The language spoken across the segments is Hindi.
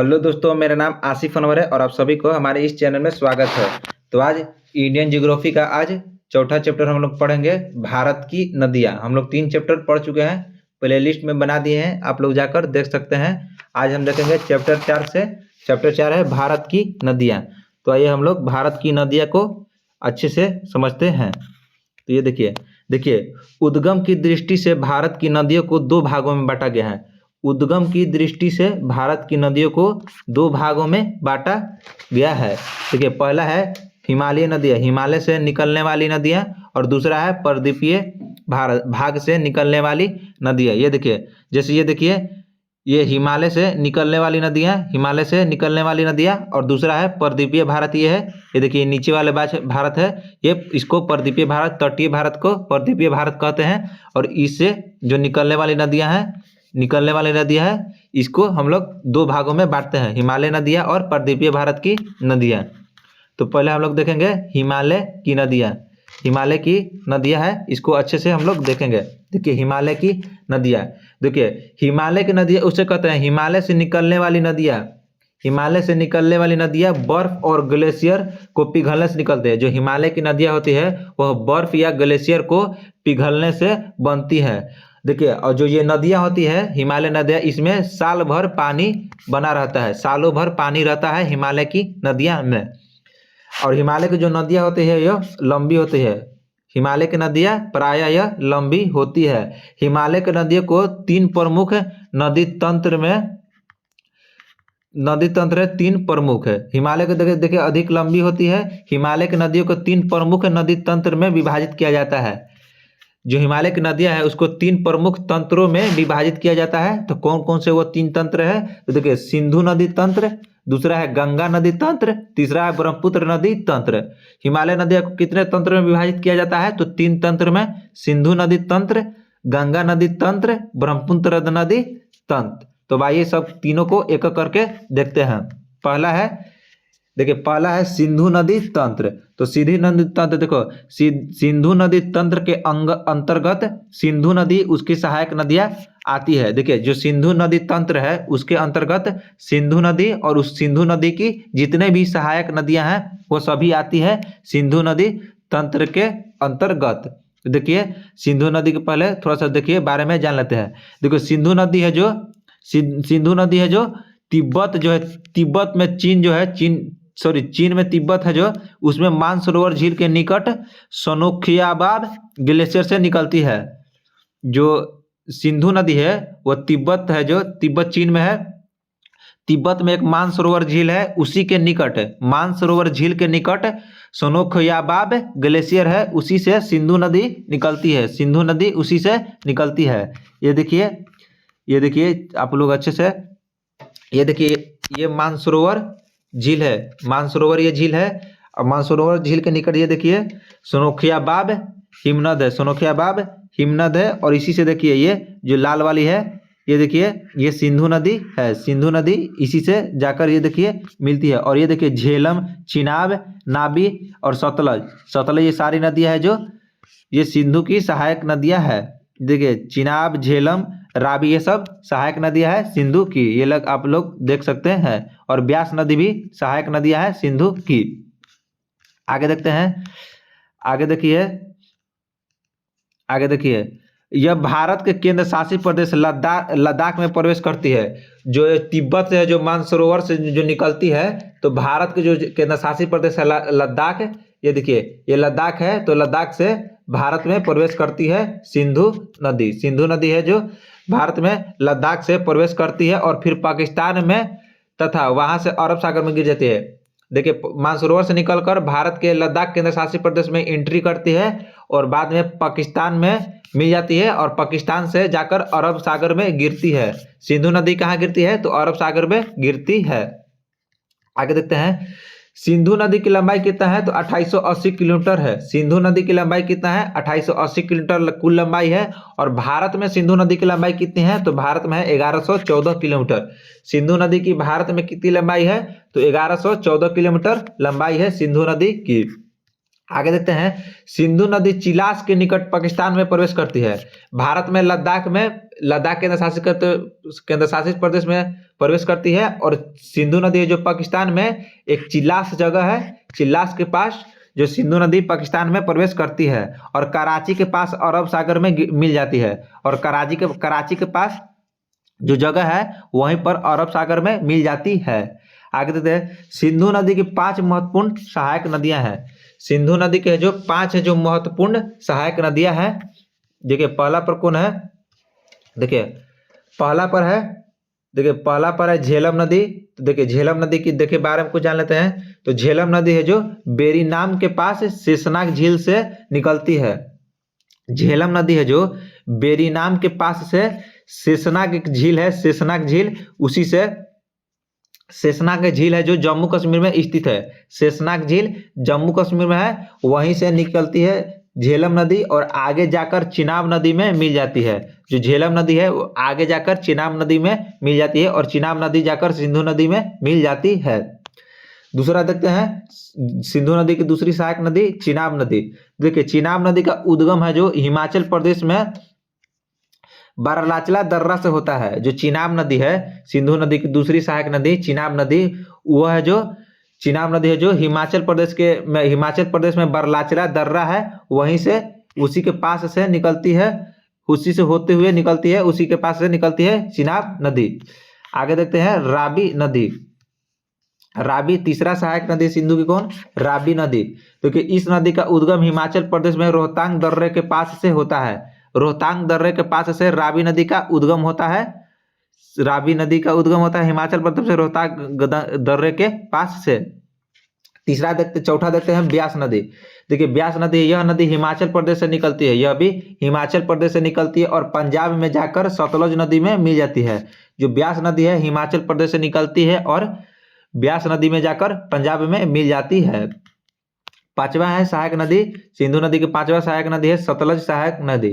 हेलो दोस्तों, मेरा नाम आसिफ अनवर है और आप सभी को हमारे इस चैनल में स्वागत है। तो आज इंडियन ज्योग्राफी का आज चौथा चैप्टर हम लोग पढ़ेंगे, भारत की नदियाँ। हम लोग 3 चैप्टर पढ़ चुके हैं, प्ले लिस्ट में बना दिए हैं, आप लोग जाकर देख सकते हैं। आज हम देखेंगे चैप्टर 4 से। चैप्टर 4 है भारत की नदियाँ। तो आइए हम लोग भारत की नदियाँ को अच्छे से समझते हैं। तो ये देखिए उद्गम की दृष्टि से भारत की नदियों को 2 भागों में बांटा गया है। उद्गम की दृष्टि से भारत की नदियों को 2 भागों में बांटा गया है। देखिए, पहला है हिमालयी नदियाँ, हिमालय से निकलने वाली नदियाँ, और दूसरा है पर्वतीय भाग से निकलने वाली नदियाँ। ये देखिए, जैसे ये देखिए, ये हिमालय से निकलने वाली नदियाँ, हिमालय से निकलने वाली नदियाँ, और दूसरा है पर्वतीय भारत। ये है, ये देखिए नीचे वाले भारत है, ये इसको पर्वतीय भारत, तटीय भारत को पर्वतीय भारत कहते हैं। और इससे जो निकलने वाली नदियाँ हैं, इसको हम लोग 2 भागों में बांटते हैं, हिमालय नदियाँ और पर्वतीय भारत की नदियाँ। तो पहले हम लोग देखेंगे हिमालय की नदियाँ। हिमालय की नदियाँ है, इसको अच्छे से हम लोग देखेंगे। देखिए हिमालय की नदियाँ, देखिए हिमालय की नदियाँ उसे कहते हैं, हिमालय से निकलने वाली नदियाँ। हिमालय से निकलने वाली नदियाँ बर्फ और ग्लेशियर को पिघलने से निकलते हैं। जो हिमालय की नदियाँ होती है वह बर्फ या ग्लेशियर को पिघलने से बनती है। देखिए, और जो ये नदियाँ होती है, हिमालय नदियाँ, इसमें साल भर पानी बना रहता है, सालों भर पानी रहता है हिमालय की नदियाँ में। और हिमालय की जो नदियाँ होती है यह लंबी होती है। हिमालय की नदियाँ प्रायः यह लंबी होती है। हिमालय की नदियों को 3 प्रमुख नदी तंत्र है, 3 प्रमुख है। हिमालय के देखिए अधिक लंबी होती है। हिमालय की नदियों को 3 प्रमुख नदी तंत्र में विभाजित किया जाता है। जो हिमालय की नदियां हैं उसको 3 प्रमुख तंत्रों में विभाजित किया जाता है। तो कौन कौन से वो 3 तंत्र है? तो देखिए, सिंधु नदी तंत्र, दूसरा है गंगा नदी तंत्र, तीसरा है ब्रह्मपुत्र नदी तंत्र। हिमालय नदियों को कितने तंत्र में विभाजित किया जाता है? तो 3 तंत्र में, सिंधु नदी तंत्र, गंगा नदी तंत्र, ब्रह्मपुत्र नदी तंत्र। तो आइए सब तीनों को एक एक करके देखते हैं। पहला है, देखिए पहला है सिंधु नदी तंत्र। तो सिंधु नदी तंत्र, देखो सिंधु नदी तंत्र के अंतर्गत सिंधु नदी, उसकी सहायक नदियां आती है। देखिए, जो सिंधु नदी तंत्र है उसके अंतर्गत सिंधु नदी और उस सिंधु नदी की जितने भी सहायक नदियां हैं वो सभी आती है सिंधु नदी तंत्र के अंतर्गत। देखिए सिंधु नदी के पहले थोड़ा सा देखिए बारे में जान लेते हैं। देखो सिंधु नदी है जो तिब्बत जो है, तिब्बत में चीन जो है, चीन में तिब्बत है जो, उसमें मानसरोवर झील के निकट सनोखियाबाब ग्लेशियर से निकलती है। जो सिंधु नदी है वह तिब्बत है, जो तिब्बत चीन में है। तिब्बत में एक मानसरोवर झील है, उसी के निकट, मानसरोवर झील के निकट सनोखियाबाब ग्लेशियर है, उसी से सिंधु नदी निकलती है। सिंधु नदी उसी से निकलती है। ये देखिए आप लोग अच्छे से, ये देखिए ये मानसरोवर झील है, मानसरोवर ये झील है। और मानसरोवर झील के निकट ये देखिए सनोखियाबाब हिमनद है, सनोखियाबाब हिमनद है। और इसी से देखिए ये जो लाल वाली है, ये देखिए ये सिंधु नदी है, सिंधु नदी इसी से जाकर ये देखिए मिलती है। और ये देखिए झेलम, चिनाब, नाबी और सतलज, ये सारी नदियां है जो ये सिंधु की सहायक नदियां है। देखिए चिनाब, झेलम, रावी, ये सब सहायक नदियां है सिंधु की, ये आप लोग देख सकते हैं। और ब्यास नदी भी सहायक नदियां है सिंधु की। आगे देखते हैं, आगे देखिए यह भारत के केंद्र शासित प्रदेश लद्दाख में प्रवेश करती है। जो तिब्बत से, जो मानसरोवर से जो निकलती है, तो भारत के जो केंद्र शासित प्रदेश है लद्दाख, ये देखिए ये लद्दाख है। तो लद्दाख से भारत में प्रवेश करती है सिंधु नदी। सिंधु नदी है जो भारत में लद्दाख से प्रवेश करती है और फिर पाकिस्तान में तथा वहां से अरब सागर में गिर जाती है। देखिए मानसरोवर से निकलकर भारत के लद्दाख केंद्र शासित प्रदेश में एंट्री करती है और बाद में पाकिस्तान में मिल जाती है और पाकिस्तान से जाकर अरब सागर में गिरती है। सिंधु नदी कहाँ गिरती है? तो अरब सागर में गिरती है। आगे देखते हैं, सिंधु नदी की लंबाई कितना है? तो 2880 किलोमीटर है। सिंधु नदी की लंबाई कितना है? 2880 किलोमीटर कुल लंबाई है। और भारत में सिंधु नदी की लंबाई कितनी है? तो भारत में है 1114 किलोमीटर। सिंधु नदी की भारत में कितनी लंबाई है? तो 1114 किलोमीटर लंबाई है सिंधु नदी की। आगे देखते हैं, सिंधु नदी चिलास के निकट पाकिस्तान में प्रवेश करती है। भारत में लद्दाख में लद्दाख केंद्र शासित प्रदेश में प्रवेश करती है। और सिंधु नदी जो पाकिस्तान में एक चिल्लास जगह है, चिल्लास के पास जो सिंधु नदी पाकिस्तान में प्रवेश करती है और कराची के पास अरब सागर में मिल जाती है। और कराची के पास जो जगह है वहीं पर अरब सागर में मिल जाती है। आगे देखते हैं, सिंधु नदी की 5 महत्वपूर्ण सहायक नदियां हैं। सिंधु नदी के जो 5 जो महत्वपूर्ण सहायक नदियां हैं, देखिए पहला पर कौन है, देखिए पहला पर है झेलम नदी। तो देखिए झेलम नदी की देखिए बारे में कुछ जान लेते हैं। तो झेलम नदी है जो बेरीनाम के पास शेषनाग झील से निकलती है। झेलम नदी है जो बेरीनाम के पास से शेषनाग एक झील है, शेषनाग झील, उसी से शेषनाग झील है जो जम्मू कश्मीर में स्थित है। शेषनाग झील जम्मू कश्मीर में है, वहीं से निकलती है झेलम नदी और आगे जाकर चिनाब नदी में मिल जाती है। जो झेलम नदी है वो आगे जाकर चिनाब नदी में मिल जाती है और चिनाब नदी जाकर सिंधु नदी में मिल जाती है। दूसरा देखते हैं, सिंधु नदी की दूसरी सहायक नदी चिनाब नदी। देखिए चिनाब नदी का उद्गम है जो हिमाचल प्रदेश में बारालाचला दर्रा से होता है। जो चिनाब नदी है, सिंधु नदी की दूसरी सहायक नदी चिनाब नदी, वह है जो चिनाब नदी है जो हिमाचल प्रदेश में बारालाचला दर्रा है, वहीं से उसी के पास से निकलती है, उसी से होते हुए निकलती है, उसी के पास से निकलती है चिनाब नदी। आगे देखते हैं रावी नदी। रावी तीसरा सहायक नदी सिंधु की कौन, रावी नदी। क्योंकि इस नदी का उद्गम हिमाचल प्रदेश में रोहतांग दर्रे के पास से होता है। रोहतांग दर्रे के पास से रावी नदी का उद्गम होता है। रावी नदी का उद्गम होता है हिमाचल प्रदेश से रोहतांग दर्रे के पास से। चौथा देखते हैं ब्यास नदी। देखिए ब्यास नदी, यह नदी हिमाचल प्रदेश से निकलती है, यह भी हिमाचल प्रदेश से निकलती है और पंजाब में जाकर सतलुज नदी में मिल जाती है। जो ब्यास नदी है हिमाचल प्रदेश से निकलती है और ब्यास नदी में जाकर पंजाब में मिल जाती है। पांचवा है सहायक नदी, सिंधु नदी की पांचवा सहायक नदी है सतलज सहायक नदी।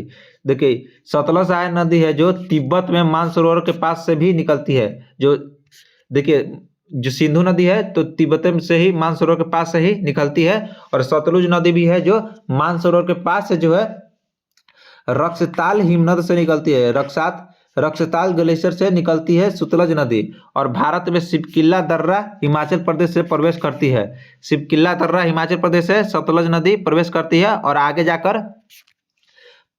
देखिए सतलज सहायक नदी है जो तिब्बत में मानसरोवर के पास से भी निकलती है। जो देखिए जो सिंधु नदी है तो तिब्बत से ही मानसरोवर के पास से ही निकलती है। और सतलुज नदी भी है जो मानसरोवर के पास से जो है रक्षताल हिमनद से निकलती है, रक्षताल ग्लेशियर से निकलती है सतलज नदी। और भारत में सिपकिल्ला दर्रा हिमाचल प्रदेश से प्रवेश करती है। सिपकिल्ला दर्रा हिमाचल प्रदेश से सतलज नदी प्रवेश करती है और आगे जाकर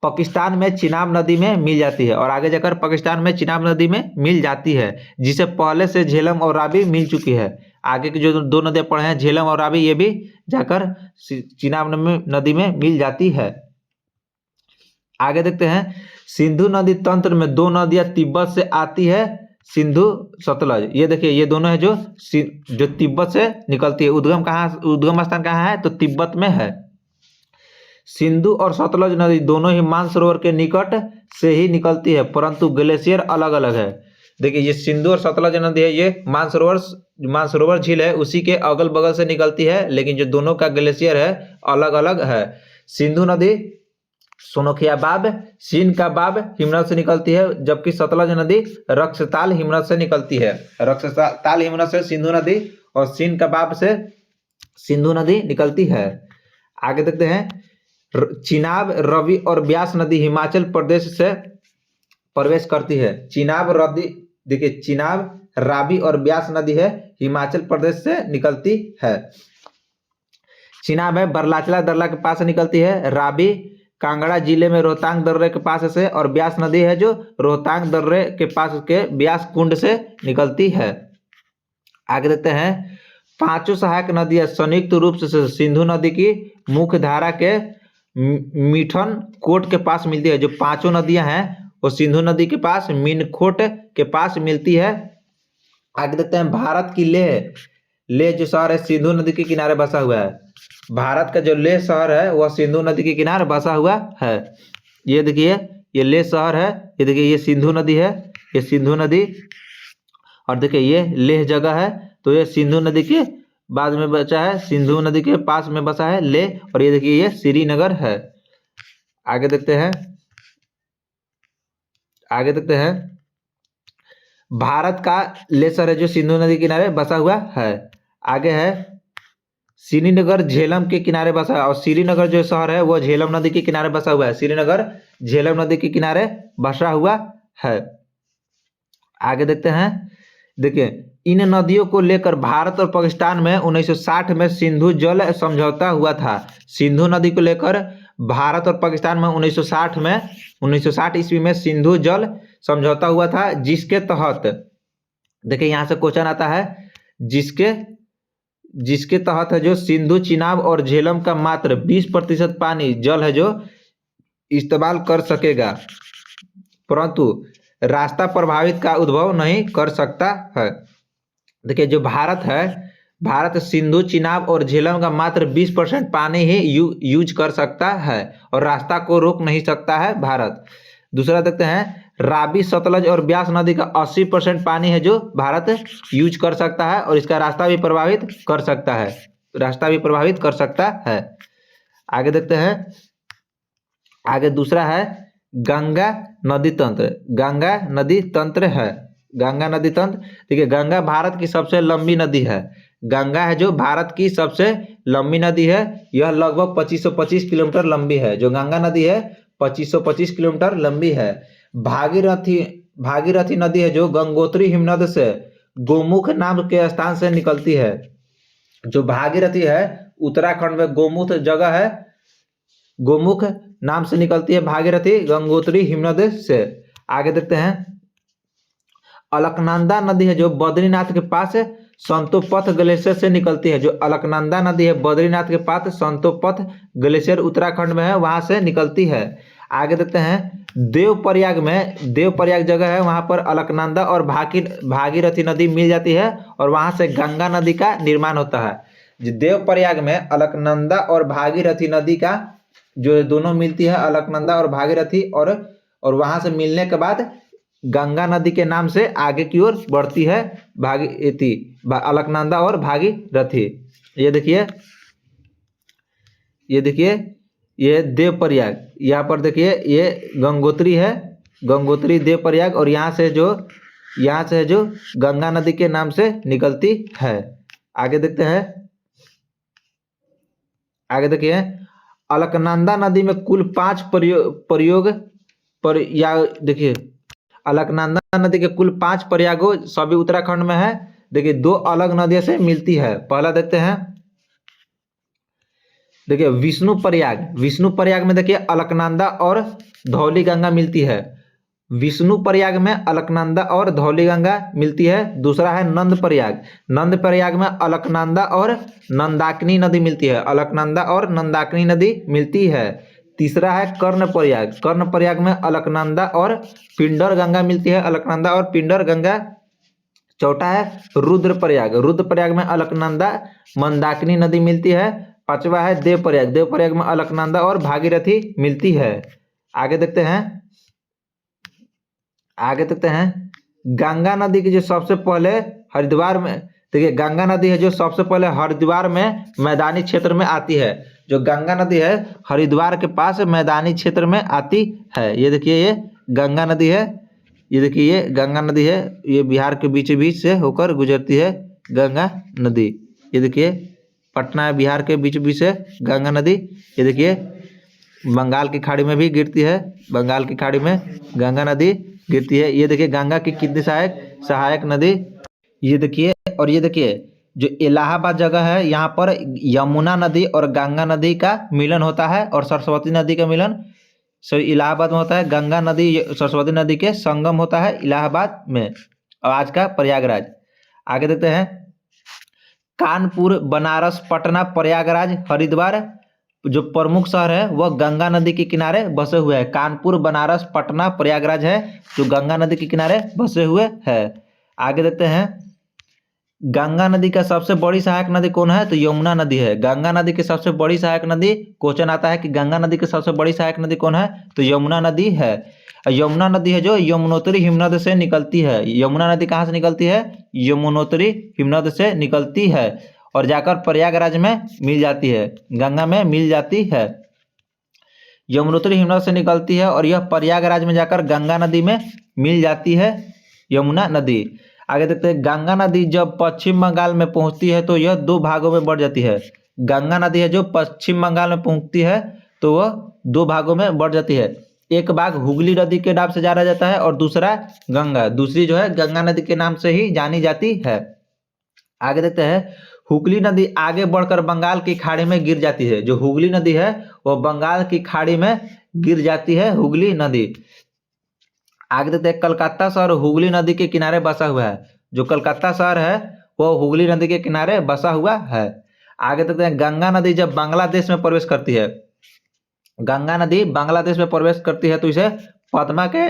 पाकिस्तान में चिनाब नदी में मिल जाती है। और आगे जाकर पाकिस्तान में चिनाब नदी में मिल जाती है, जिसे पहले से झेलम और रावी मिल चुकी है। आगे की जो 2 नदियां पढ़े हैं झेलम और रावी, ये भी जाकर चिनाब नदी में मिल जाती है। आगे देखते हैं, सिंधु नदी तंत्र में 2 नदियां तिब्बत से आती है, सिंधु सतलज। ये देखिए ये दोनों है जो तिब्बत से निकलती है। उद्गम स्थान कहाँ है, तो तिब्बत में है। सिंधु और सतलज नदी दोनों ही मानसरोवर के निकट से ही निकलती है, परंतु ग्लेशियर अलग अलग है। देखिए ये सिंधु और सतलज नदी है, ये मानसरोवर झील है उसी के अगल बगल से निकलती है, लेकिन जो दोनों का ग्लेशियर है अलग अलग है। सिंधु नदी सोनोखिया बाब, सीन का बाब हिमनद से निकलती है, जबकि सतलज नदी रक्षताल हिमनद से निकलती है। रक्षताल हिमनद से सिंधु नदी और सीन का बाब से सिंधु नदी निकलती है। आगे देखते हैं, चिनाब, रवि और ब्यास नदी हिमाचल प्रदेश से प्रवेश करती है। चिनाब नदी, देखिए चिनाब, रावी और ब्यास नदी है हिमाचल प्रदेश से निकलती है। चिनाब है बरलाचला दर्रा के पास से निकलती है, रावी कांगड़ा जिले में रोहतांग दर्रे के पास से, और ब्यास नदी है जो रोहतांग दर्रे के पास के ब्यास कुंड से निकलती है। आगे देखते हैं, 5 सहायक नदियां संयुक्त रूप से सिंधु नदी की मुख्य धारा के मिठन कोट के पास मिलती है। जो 5 नदियां हैं वो सिंधु नदी के पास मीनखोट के पास मिलती है। आगे देखते हैं, भारत की लेह जो शहर है सिंधु नदी के किनारे बसा हुआ है। भारत का जो लेह शहर है वह सिंधु नदी के किनारे बसा हुआ है। ये देखिए ये लेह शहर है, ये देखिए ये सिंधु नदी है, ये सिंधु नदी, और देखिए ये लेह जगह है, तो ये सिंधु नदी के बाद में बचा है, सिंधु नदी के पास में बसा है लेह, और ये देखिए ये श्रीनगर है। आगे देखते हैं, भारत का लेह शहर है जो सिंधु नदी के किनारे बसा हुआ है। आगे है श्रीनगर झेलम के किनारे बसा है, और श्रीनगर जो शहर है वो झेलम नदी के किनारे बसा हुआ है। श्रीनगर झेलम नदी के किनारे बसा हुआ है। आगे देखते हैं, देखिए इन नदियों को लेकर भारत और पाकिस्तान में 1960 में सिंधु जल समझौता हुआ था। सिंधु नदी को लेकर भारत और पाकिस्तान में 1960 ईस्वी में सिंधु जल समझौता हुआ था, जिसके तहत देखिए यहाँ से क्वेश्चन आता है, जिसके तहत है जो सिंधु, चिनाब और झेलम का मात्र 20% पानी जल है जो इस्तेमाल कर सकेगा, परंतु रास्ता प्रभावित का उद्भव नहीं कर सकता है। देखिए जो भारत है, भारत सिंधु, चिनाब और झेलम का मात्र 20% पानी ही यूज कर सकता है और रास्ता को रोक नहीं सकता है भारत। दूसरा देखते हैं, रावी, सतलज और ब्यास नदी का 80% पानी है जो भारत यूज कर सकता है और इसका रास्ता भी प्रभावित कर सकता है। आगे देखते हैं, आगे दूसरा है गंगा नदी तंत्र। गंगा नदी तंत्र है, गंगा नदी तंत्र। देखिए गंगा भारत की सबसे लंबी नदी है। गंगा है जो भारत की सबसे लंबी नदी है, यह लगभग 2525 किलोमीटर लंबी है। जो गंगा नदी है 2525 किलोमीटर लंबी है। भागीरथी नदी है जो गंगोत्री हिमनद से गोमुख नाम के स्थान से निकलती है। जो भागीरथी है उत्तराखंड में गोमुख जगह है, गोमुख नाम से निकलती है भागीरथी गंगोत्री हिमनद से। आगे देखते हैं, अलकनंदा नदी है जो बद्रीनाथ के पास संतोपथ ग्लेशियर से निकलती है। जो अलकनंदा नदी है बद्रीनाथ के पास संतोपथ ग्लेशियर उत्तराखंड में है, वहां से निकलती है। आगे देखते हैं, देवप्रयाग जगह है, वहां पर अलकनंदा और भागीरथी नदी मिल जाती है और वहां से गंगा नदी का निर्माण होता है। देवप्रयाग में अलकनंदा और भागीरथी नदी का जो दोनों मिलती है, अलकनंदा और भागीरथी, और वहां से मिलने के बाद गंगा नदी के नाम से आगे की ओर बढ़ती है अलकनंदा और भागीरथी। ये देखिए ये देवप्रयाग, यहाँ पर देखिए ये गंगोत्री है, गंगोत्री देवप्रयाग, और यहाँ से जो गंगा नदी के नाम से निकलती है। आगे देखते हैं, आगे देखिए अलकनंदा नदी में कुल 5 देखिए अलकनंदा नदी के कुल 5 प्रयागों सभी उत्तराखंड में है। देखिए 2 अलग नदियों से मिलती है। पहला देखते हैं, देखिए विष्णुप्रयाग में देखिए अलकनंदा और धौली गंगा मिलती है। विष्णुप्रयाग में अलकनंदा और धौली गंगा मिलती है। दूसरा है नंदप्रयाग में अलकनंदा और नंदाकिनी नदी मिलती है। अलकनंदा और नंदाकिनी नदी मिलती है। तीसरा है कर्णप्रयाग में अलकनंदा और पिंडर गंगा मिलती है। अलकनंदा और पिंडर गंगा। चौथा है रुद्रप्रयाग में अलकनंदा मंदाकिनी नदी मिलती है। पांचवा है देवप्रयाग में अलकनंदा और भागीरथी मिलती है। आगे देखते हैं गंगा नदी की जो सबसे पहले हरिद्वार में, देखिए गंगा नदी है जो सबसे पहले हरिद्वार में मैदानी क्षेत्र में आती है। जो गंगा नदी है हरिद्वार के पास मैदानी क्षेत्र में आती है। ये देखिए ये गंगा नदी है, ये देखिए ये गंगा नदी है, ये बिहार के बीच से होकर गुजरती है गंगा नदी। ये देखिए पटना बिहार के बीच से गंगा नदी। ये देखिए बंगाल की खाड़ी में भी गिरती है, बंगाल की खाड़ी में गंगा नदी गिरती है। ये देखिए गंगा की कितनी सहायक नदी। ये देखिए, और ये देखिए जो इलाहाबाद जगह है यहाँ पर यमुना नदी और गंगा नदी का मिलन होता है और सरस्वती नदी का मिलन इलाहाबाद में होता है। गंगा नदी सरस्वती नदी के संगम होता है इलाहाबाद में, और आज का प्रयागराज। आगे देखते हैं कानपुर, बनारस, पटना, प्रयागराज, हरिद्वार जो प्रमुख शहर है वह गंगा नदी के किनारे बसे हुए हैं। कानपुर, बनारस, पटना, प्रयागराज है जो गंगा नदी के किनारे बसे हुए हैं। आगे देखते हैं गंगा नदी का सबसे बड़ी सहायक नदी कौन है, तो यमुना नदी है। गंगा नदी की सबसे बड़ी सहायक नदी, क्वेश्चन आता है कि गंगा नदी की सबसे बड़ी सहायक नदी कौन है, तो यमुना नदी है। यमुना नदी है जो यमुनोत्री हिमनद से निकलती है। यमुना नदी कहाँ से निकलती है, यमुनोत्री हिमनद से निकलती है और जाकर प्रयागराज में मिल जाती है, गंगा में मिल जाती है। यमुनोत्री हिमनद से निकलती है और यह प्रयागराज में जाकर गंगा नदी में मिल जाती है, यमुना नदी। आगे देखते हैं गंगा नदी जब पश्चिम बंगाल में पहुंचती है तो यह 2 भागों में बढ़ जाती है। गंगा नदी है जो पश्चिम बंगाल में पहुंचती है तो वह 2 भागों में बढ़ जाती है। एक भाग हुगली नदी के नाम से जाना जाता है और दूसरा गंगा, दूसरी जो है गंगा नदी के नाम से ही जानी जाती है। आगे देखते हैं, हुगली नदी आगे बढ़कर बंगाल की खाड़ी में गिर जाती है। जो हुगली नदी है वो बंगाल की खाड़ी में गिर जाती है, हुगली नदी। आगे देखते हैं, कलकत्ता शहर हुगली नदी के किनारे बसा हुआ है। जो कलकत्ता शहर है वो हुगली नदी के किनारे बसा हुआ है। आगे देखते हैं, गंगा नदी जब बांग्लादेश में प्रवेश करती है, गंगा नदी बांग्लादेश में प्रवेश करती है तो इसे पद्मा के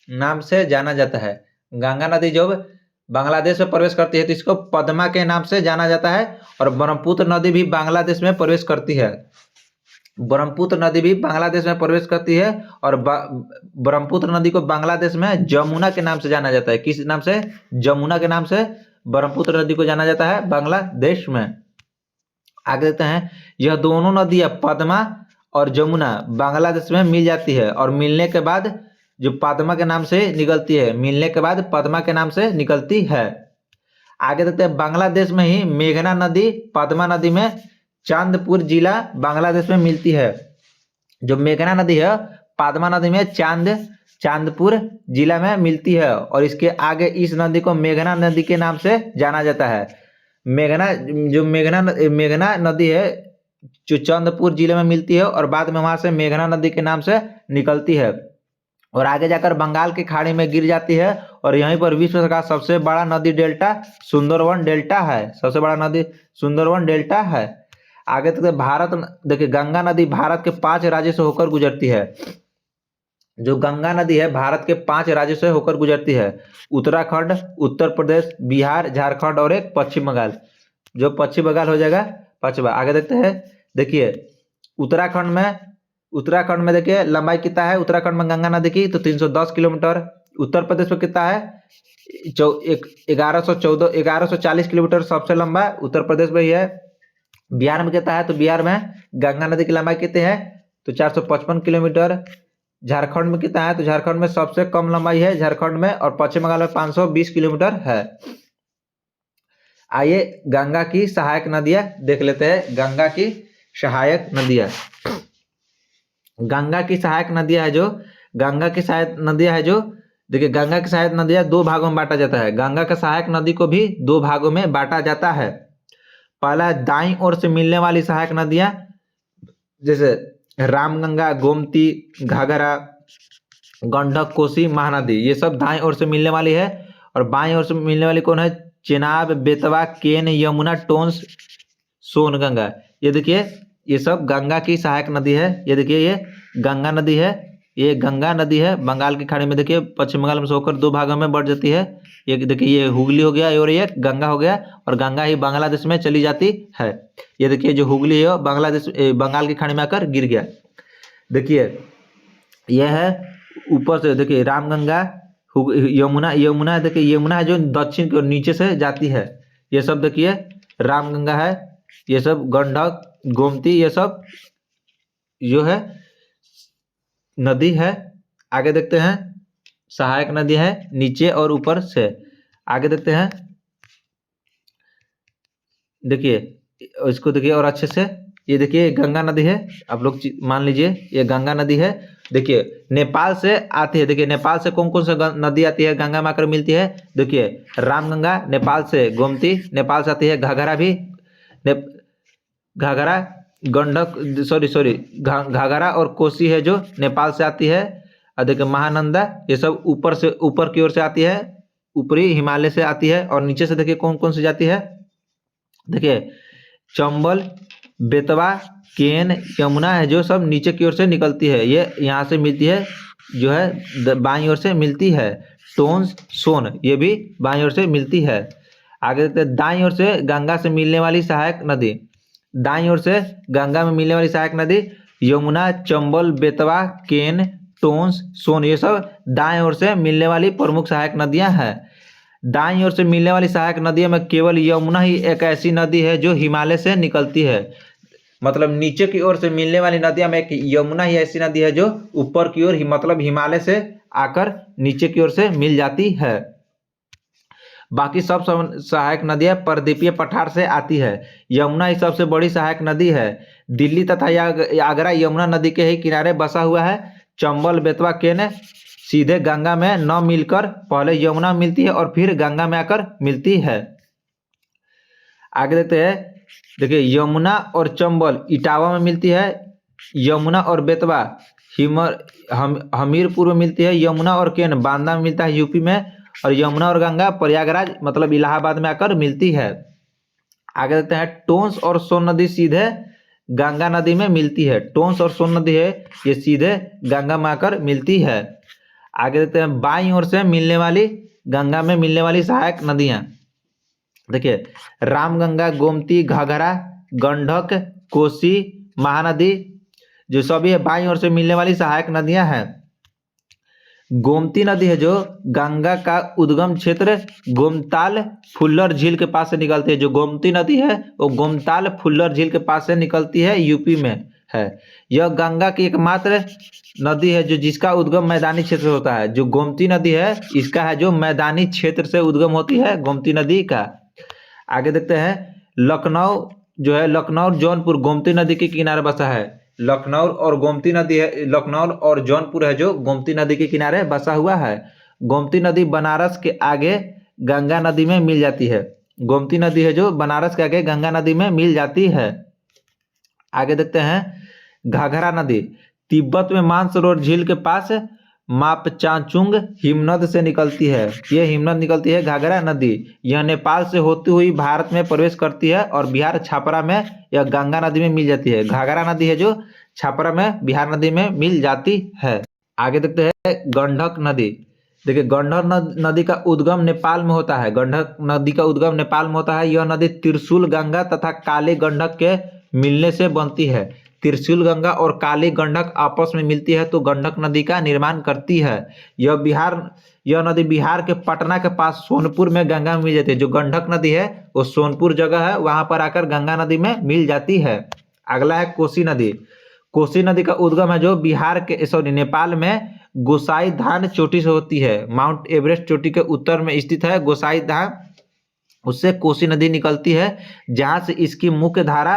नाम से जाना जाता है। गंगा नदी जब बांग्लादेश में प्रवेश करती है तो इसको पद्मा के नाम से जाना जाता है। और ब्रह्मपुत्र नदी भी बांग्लादेश में प्रवेश करती है, ब्रह्मपुत्र नदी भी बांग्लादेश में प्रवेश करती है। और ब्रह्मपुत्र नदी को बांग्लादेश में जमुना के नाम से जाना जाता है। किस नाम से? जमुना के नाम से ब्रह्मपुत्र नदी को जाना जाता है बांग्लादेश में। आगे देखते हैं, यह दोनों नदियां पद्मा और जमुना बांग्लादेश में मिल जाती है और मिलने के बाद जो पद्मा के नाम से निकलती है, मिलने के बाद पद्मा के नाम से निकलती है। आगे देखते हैं, बांग्लादेश में ही मेघना नदी पद्मा नदी में चांदपुर जिला बांग्लादेश में मिलती है। जो मेघना नदी है पद्मा नदी में चांदपुर जिला में मिलती है और इसके आगे इस नदी को मेघना नदी के नाम से जाना जाता है। मेघना नदी है जो चांदपुर जिले में मिलती है और बाद में वहां से मेघना नदी के नाम से निकलती है और आगे जाकर बंगाल की खाड़ी में गिर जाती है। और यहीं पर विश्व का सबसे बड़ा नदी डेल्टा सुंदरवन डेल्टा है, सबसे बड़ा नदी सुंदरवन डेल्टा है। आगे तक भारत, देखिए गंगा नदी भारत के 5 राज्यों से होकर गुजरती है। जो गंगा नदी है भारत के 5 राज्यों से होकर गुजरती है, उत्तराखंड, उत्तर प्रदेश, बिहार, झारखंड और एक पश्चिम बंगाल। जो पश्चिम बंगाल हो जाएगा पश्चिम। आगे देखते हैं, देखिए उत्तराखंड में देखिए लंबाई कितना है उत्तराखंड में गंगा नदी की, तो 310 किलोमीटर। उत्तर प्रदेश में कितना है 1140 किलोमीटर सबसे लंबा उत्तर प्रदेश में ही है। बिहार में कितना है, तो बिहार में गंगा नदी की लंबाई कितनी है, तो 455 किलोमीटर। झारखंड में कितना है, तो झारखंड में सबसे कम लंबाई है झारखंड में, और पश्चिम बंगाल में 520 किलोमीटर है। आइए गंगा की सहायक नदियां देख लेते हैं। गंगा की सहायक नदियां, गंगा की सहायक नदियां है जो देखिए गंगा की सहायक नदियां 2 भागों में बांटा जाता है। गंगा के सहायक नदी को भी 2 भागों में बांटा जाता है। पहला, दाईं ओर से मिलने वाली सहायक नदियां जैसे रामगंगा, गोमती, घाघरा, गंडक, कोसी, महानदी, ये सब दाईं ओर से मिलने वाली है। और बाईं ओर से मिलने वाली कौन है, चेनाब, बेतवा, केन, यमुना, टोंस, सोनगंगा। ये देखिए ये सब गंगा की सहायक नदी है। ये देखिए ये गंगा नदी है, ये गंगा नदी है बंगाल की खाड़ी में। देखिए पश्चिम बंगाल में से होकर 2 भागों में बढ़ जाती है। ये देखिए ये हुगली हो गया और ये गंगा हो गया, और गंगा ही बांग्लादेश में चली जाती है। ये देखिए जो हुगली है बांग्लादेश बंगाल की खाड़ी में आकर गिर गया। देखिए यह है ऊपर से, देखिए रामगंगा, यमुना देखिए यमुना है जो दक्षिण की ओर नीचे से जाती है। ये सब देखिए रामगंगा है, ये सब गंडक, गोमती, ये सब जो है नदी है। आगे देखते हैं, सहायक नदी है नीचे और ऊपर से। आगे देखते हैं, देखिए इसको देखिए और अच्छे से। ये देखिए गंगा नदी है, आप लोग मान लीजिए ये गंगा नदी है। देखिए नेपाल से आती है, देखिए नेपाल से कौन कौन सी नदी आती है गंगा में आकर मिलती है। देखिए रामगंगा नेपाल से, गोमती नेपाल से आती है, घाघरा भी घाघरा, गंडक घाघरा और कोसी है जो नेपाल से आती है। और देखिए महानंदा, ये सब ऊपर की ओर से आती है, ऊपरी हिमालय से आती है। और नीचे से देखिए कौन कौन सी जाती है, देखिए चंबल, बेतवा, केन, यमुना है जो सब नीचे की ओर से निकलती है। ये यहाँ से मिलती है, जो है बाईं ओर से मिलती है। टोंस, सोन, ये भी बाईं ओर से मिलती है। आगे देखते हैं, दाईं ओर से गंगा से मिलने वाली सहायक नदी, दाईं ओर से गंगा में मिलने वाली सहायक नदी यमुना, चंबल, बेतवा, केन, टोंस, सोन, ये सब दाईं ओर से मिलने वाली प्रमुख सहायक नदियां हैं। दाईं ओर से मिलने वाली सहायक नदियों में केवल यमुना ही एक ऐसी नदी है जो हिमालय से निकलती है। मतलब नीचे की ओर से मिलने वाली नदियों में एक यमुना ही ऐसी नदी है जो ऊपर की ओर मतलब हिमालय से आकर नीचे की ओर से मिल जाती है। बाकी सब सहायक नदियां परदीपीय पठार से आती है। यमुना ही सबसे बड़ी सहायक नदी है। दिल्ली तथा आगरा यमुना नदी के ही किनारे बसा हुआ है। चंबल, बेतवा, केन सीधे गंगा में न मिलकर पहले यमुना में मिलती है और फिर गंगा में आकर मिलती है। आगे देखते हैं, देखिए यमुना और चंबल इटावा में मिलती है, यमुना और बेतवा हमीरपुर में मिलती है, यमुना और केन बांदा में मिलता है यूपी में, और यमुना और गंगा प्रयागराज मतलब इलाहाबाद में आकर मिलती है। आगे देखते हैं, टोंस और सोन नदी सीधे गंगा नदी में मिलती है। टोंस और सोन नदी है ये सीधे गंगा में आकर मिलती है। आगे देखते हैं, बाईं ओर से मिलने वाली गंगा में मिलने वाली सहायक नदियां, देखिए रामगंगा, गोमती, घाघरा, गंडक, कोसी, महानदी जो सभी है बाईं ओर से मिलने वाली सहायक नदियां हैं। गोमती नदी है जो गंगा का उद्गम क्षेत्र गोमताल फुल्लर झील के पास से निकलती है। जो गोमती नदी है वो गोमताल फुल्लर झील के पास से निकलती है, यूपी में है। यह गंगा की एकमात्र नदी है जो जिसका उद्गम मैदानी क्षेत्र से होता है। जो गोमती नदी है इसका है जो मैदानी क्षेत्र से उद्गम होती है गोमती नदी का। आगे देखते हैं, लखनऊ जो है, लखनऊ जौनपुर गोमती नदी के किनारे बसा है। लखनऊ और गोमती नदी है, लखनऊ और जौनपुर है जो गोमती नदी के किनारे बसा हुआ है। गोमती नदी बनारस के आगे गंगा नदी में मिल जाती है। गोमती नदी है जो बनारस के आगे गंगा नदी में मिल जाती है। आगे देखते हैं, घाघरा नदी तिब्बत में मानसरोवर झील के पास मापचांचुंग हिमनद से निकलती है। ये हिमनद निकलती है घाघरा नदी। यह नेपाल से होती हुई भारत में प्रवेश करती है और बिहार छापरा में यह गंगा नदी में मिल जाती है। घाघरा नदी है जो छापरा में बिहार नदी में मिल जाती है। आगे देखते हैं, गंडक नदी, देखिए गंडक नदी का उद्गम नेपाल में होता है। गंडक नदी का उद्गम नेपाल में होता है। यह नदी त्रिशूल गंगा तथा काली गंडक के मिलने से बनती है। त्रिशूल गंगा और काली गंडक आपस में मिलती है तो गंडक नदी का निर्माण करती है। यह नदी बिहार के पटना के पास सोनपुर में गंगा में मिल जाती है। जो गंडक नदी है वो सोनपुर जगह है, वहां पर आकर गंगा नदी में मिल जाती है। अगला है कोसी नदी। कोसी नदी का उद्गम है जो बिहार के नेपाल में गोसाई धाम चोटी से होती है। माउंट एवरेस्ट चोटी के उत्तर में स्थित है गोसाई धाम, उससे कोसी नदी निकलती है, जहां से इसकी मुख्य धारा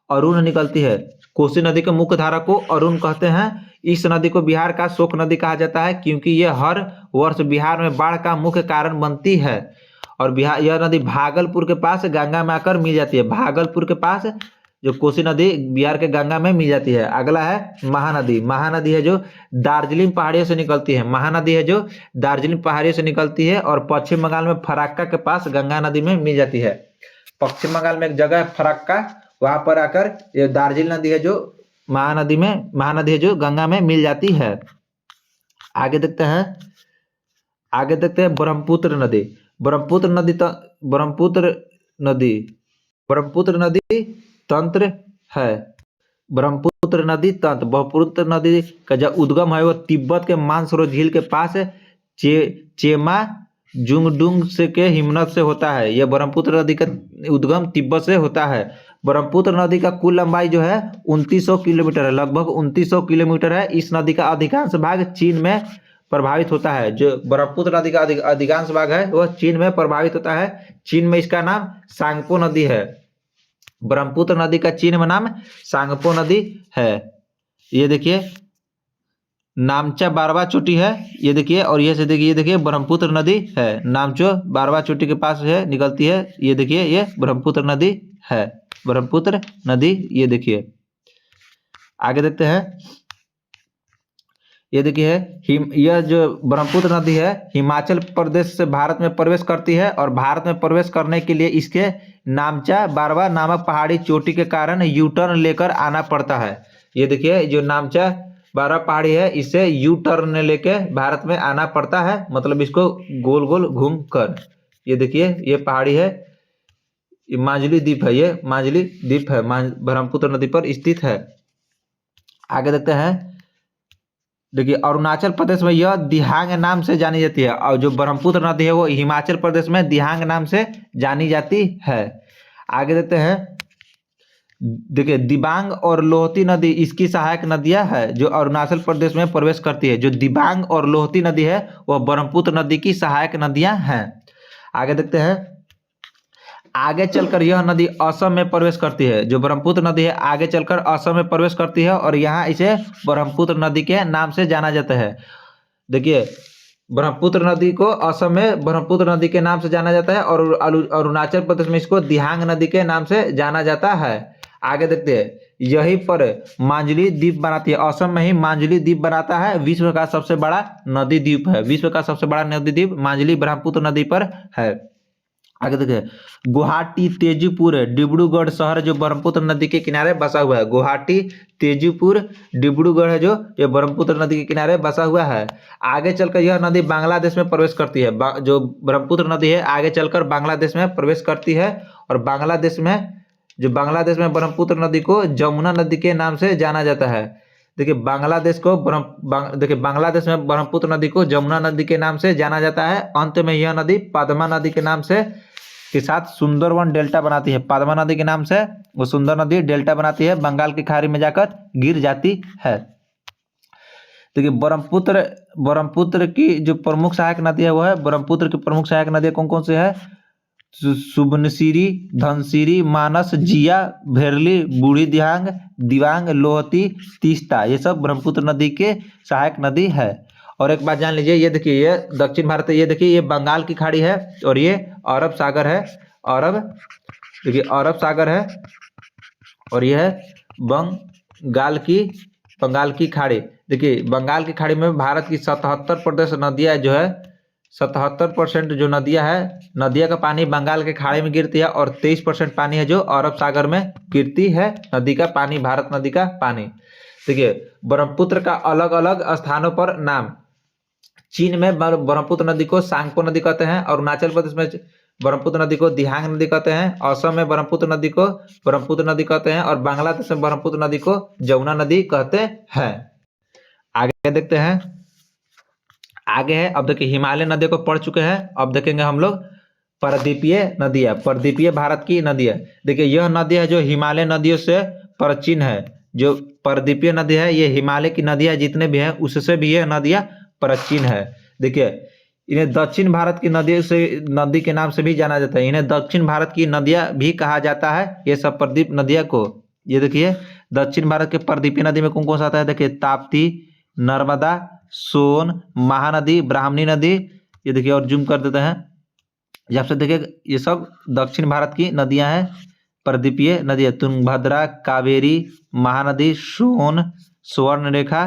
अरुण निकलती है। कोसी नदी के मुख्य धारा को अरुण कहते हैं। इस नदी को बिहार का शोक नदी कहा जाता है क्योंकि यह हर वर्ष बिहार में बाढ़ का मुख्य कारण बनती है। और यह नदी भागलपुर के पास गंगा में आकर मिल जाती है। भागलपुर के पास जो कोसी नदी बिहार के गंगा में मिल जाती है। अगला है महानदी। महानदी है जो दार्जिलिंग पहाड़ियों से निकलती है। महानदी है जो दार्जिलिंग पहाड़ियों से निकलती है और पश्चिम बंगाल में फराक्का के पास गंगा नदी में मिल जाती है। पश्चिम बंगाल में एक जगह है फराक्का, वहां पर आकर ये दार्जिलिंग नदी है जो महानदी है जो गंगा में मिल जाती है। आगे देखते हैं, ब्रह्मपुत्र नदी। ब्रह्मपुत्र नदी तंत्र है। ब्रह्मपुत्र नदी का जो उद्गम है वो तिब्बत के मानसरोवर झील के पास चेमा जुंगडुंग से के हिमनद से होता है। यह ब्रह्मपुत्र नदी का उद्गम तिब्बत से होता है। ब्रह्मपुत्र नदी का कुल लंबाई जो है 2900 किलोमीटर है, लगभग 2900 किलोमीटर है। इस नदी का अधिकांश भाग चीन में प्रभावित होता है। जो ब्रह्मपुत्र नदी का अधिकांश भाग है वह चीन में प्रभावित होता है। चीन में इसका नाम सांगपो नदी है। ब्रह्मपुत्र नदी का चीन में नाम सांगपो नदी है। ये देखिए नामचा बारवा चोटी है, ये देखिए, और ये से देखिए, ये देखिए ब्रह्मपुत्र नदी है। नामचो बारवा चोटी के पास है निकलती है। ये देखिए ये ब्रह्मपुत्र नदी है। ब्रह्मपुत्र नदी ये देखिए। आगे देखते हैं, ये देखिए यह जो ब्रह्मपुत्र नदी है हिमाचल प्रदेश से भारत में प्रवेश करती है और भारत में प्रवेश करने के लिए इसके नामचा बारवा नामक पहाड़ी चोटी के कारण यू टर्न लेकर आना पड़ता है। ये देखिए जो नामचा बारवा पहाड़ी है इसे यू टर्न लेके भारत में आना पड़ता है, मतलब इसको गोल गोल घूम कर। ये देखिए ये पहाड़ी है, ये मांझली द्वीप है, ये मांझली द्वीप है, ब्रह्मपुत्र नदी पर स्थित है। आगे देखते हैं, देखिए अरुणाचल प्रदेश में यह दिहांग नाम से जानी जाती है और जो ब्रह्मपुत्र नदी है वो हिमाचल प्रदेश में दिहांग नाम से जानी जाती है। आगे देखते हैं, देखिए दिबांग और लोहती नदी इसकी सहायक नदियां है जो अरुणाचल प्रदेश में प्रवेश करती है। जो दिबांग और लोहती नदी है वह ब्रह्मपुत्र नदी की सहायक नदियां हैं। आगे देखते हैं, आगे चलकर यह नदी असम में प्रवेश करती है। जो ब्रह्मपुत्र नदी है आगे चलकर असम में प्रवेश करती है और यहाँ इसे ब्रह्मपुत्र नदी के नाम से जाना जाता है। देखिए, ब्रह्मपुत्र नदी को असम में ब्रह्मपुत्र नदी के नाम से जाना जाता है और अरुणाचल प्रदेश में इसको दिहांग नदी के नाम से जाना जाता है। आगे देखते हैं, यहीं पर मांजुली द्वीप बनाती है। असम में ही मांजुली द्वीप बनाता है। विश्व का सबसे बड़ा नदी द्वीप है। विश्व का सबसे बड़ा नदी द्वीप मांजुली ब्रह्मपुत्र नदी पर है। आगे देखिए, गुवाहाटी, तेजपुर, डिब्रूगढ़ शहर जो ब्रह्मपुत्र नदी के किनारे बसा हुआ है। गुवाहाटी, तेजपुर, डिब्रूगढ़ है जो ये ब्रह्मपुत्र नदी के किनारे बसा हुआ है। आगे चलकर यह नदी बांग्लादेश में प्रवेश करती है। जो ब्रह्मपुत्र नदी है आगे चलकर बांग्लादेश में प्रवेश करती है और बांग्लादेश में ब्रह्मपुत्र नदी को जमुना नदी के नाम से जाना जाता है। देखिए, बांग्लादेश में ब्रह्मपुत्र नदी को जमुना नदी के नाम से जाना जाता है। अंत में यह नदी पद्मा नदी के नाम से के साथ सुंदरवन डेल्टा बनाती है। पद्मा नदी के नाम से वो सुंदर नदी डेल्टा बनाती है, बंगाल की खाड़ी में जाकर गिर जाती है। देखिए, ब्रह्मपुत्र की जो प्रमुख सहायक नदी है वो है, ब्रह्मपुत्र की प्रमुख सहायक नदी कौन कौन सी है? सुबनसिरी, धनसिरी, मानस, जिया, भेरली, बूढ़ी दिबांग, लोहती, तीस्ता, ये सब ब्रह्मपुत्र नदी के सहायक नदी है। और एक बात जान लीजिए, ये देखिए, ये दक्षिण भारत है, ये देखिए ये बंगाल की खाड़ी है और ये अरब सागर है। देखिए अरब सागर है और ये है बंगाल की खाड़ी। देखिए, बंगाल की खाड़ी में भारत की 77% नदियाँ जो है 77% जो नदियाँ है, नदियाँ का पानी बंगाल के खाड़ी में गिरती है और 23% पानी है जो अरब सागर में गिरती है नदी का पानी, भारत नदी का पानी। देखिए, ब्रह्मपुत्र का अलग अलग स्थानों पर नाम। चीन में ब्रह्मपुत्र नदी को सांगपो नदी कहते हैं, अरुणाचल प्रदेश में ब्रह्मपुत्र नदी को दिहांग नदी कहते हैं, असम में ब्रह्मपुत्र नदी को ब्रह्मपुत्र नदी कहते हैं और बांग्लादेश में ब्रह्मपुत्र नदी को जमुना नदी कहते हैं। आगे देखते हैं, आगे है, अब देखिए हिमालय नदियों को पढ़ चुके हैं। अब देखेंगे हम लोग परद्वीपीय नदियाँ, परद्वीपीय भारत की नदियाँ। देखिए, यह नदी है जो हिमालय नदियों से प्राचीन है। जो परद्वीपीय नदी है ये हिमालय की नदियाँ जितने भी हैं उससे भी यह नदियाँ प्राचीन है। देखिए, इन्हें दक्षिण भारत की नदी के नाम से भी जाना जाता है। इन्हें दक्षिण भारत की नदियाँ भी कहा जाता है, ये सब परद्वीप नदियाँ को। ये देखिए, दक्षिण भारत के परद्वीपीय नदी में कौन कौन सा आता है? देखिए, ताप्ती, नर्मदा, सोन, महानदी, ब्राह्मणी नदी। ये देखिए, और जूम कर देते हैं, यहाँ से देखिए ये सब दक्षिण भारत की नदियाँ हैं, परद्वीपीय नदियाँ। तुंगभद्रा, कावेरी, महानदी, सोन, स्वर्णरेखा,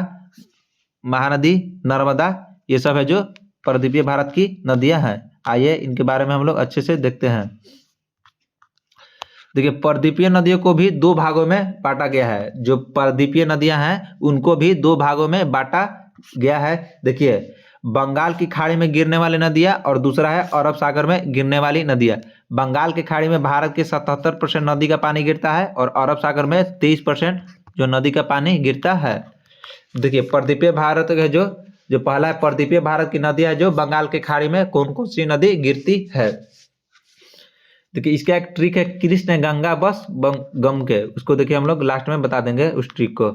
महानदी, नर्मदा, ये सब है जो परद्वीपीय भारत की नदियां हैं। आइए इनके बारे में हम लोग अच्छे से देखते हैं। देखिए, परद्वीपीय नदियों को भी दो भागों में बांटा गया है। जो परद्वीपीय नदियां हैं उनको भी दो भागों में बांटा गया है। देखिए, बंगाल की खाड़ी में गिरने वाली नदियां और दूसरा है अरब सागर में गिरने वाली नदियां। बंगाल की खाड़ी में भारत के 77% नदी का पानी गिरता है और अरब सागर में 23% जो नदी का पानी गिरता है। देखिए, परद्वीपीय भारत है जो पहला है, परद्वीपीय भारत की नदियां है जो बंगाल की खाड़ी में कौन कौन सी नदी गिरती है। देखिए, इसका एक ट्रिक है, कृष्ण गंगा बस गम के, उसको देखिए हम लोग लास्ट में बता देंगे उस ट्रिक को।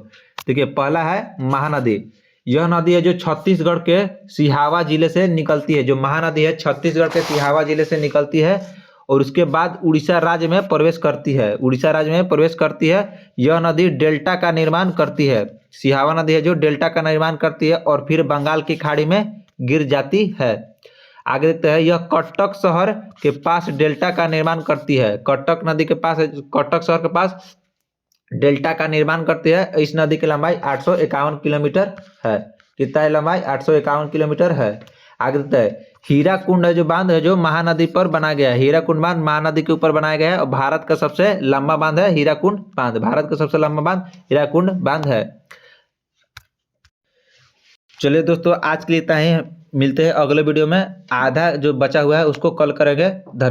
देखिए, पहला है महानदी। यह नदी है जो छत्तीसगढ़ के सिहावा जिले से निकलती है। जो महानदी है छत्तीसगढ़ के सिहावा जिले से निकलती है और उसके बाद उड़ीसा राज्य में प्रवेश करती है। उड़ीसा राज्य में प्रवेश करती है। यह नदी डेल्टा का निर्माण करती है। सिहावा नदी है जो डेल्टा का निर्माण करती है और फिर बंगाल की खाड़ी में गिर जाती है। आगे देखते हैं, यह कटक शहर के पास डेल्टा का निर्माण करती है। कटक नदी के पास, कटक शहर के पास डेल्टा का निर्माण करती है। इस नदी की लंबाई 851 किलोमीटर है। कितना है लंबाई? 851 किलोमीटर है। आगे देखते हैं, हीराकुंड है जो बांध है जो महानदी पर बनाया गया है। हीराकुंड बांध महानदी के ऊपर बनाया गया है और भारत का सबसे लंबा बांध है हीराकुंड बांध। भारत का सबसे लंबा बांध हीराकुंड बांध है। चलिए दोस्तों, आज के लिए इतना ही। मिलते हैं अगले वीडियो में। आधा जो बचा हुआ है उसको कल करेंगे। धन्यवाद।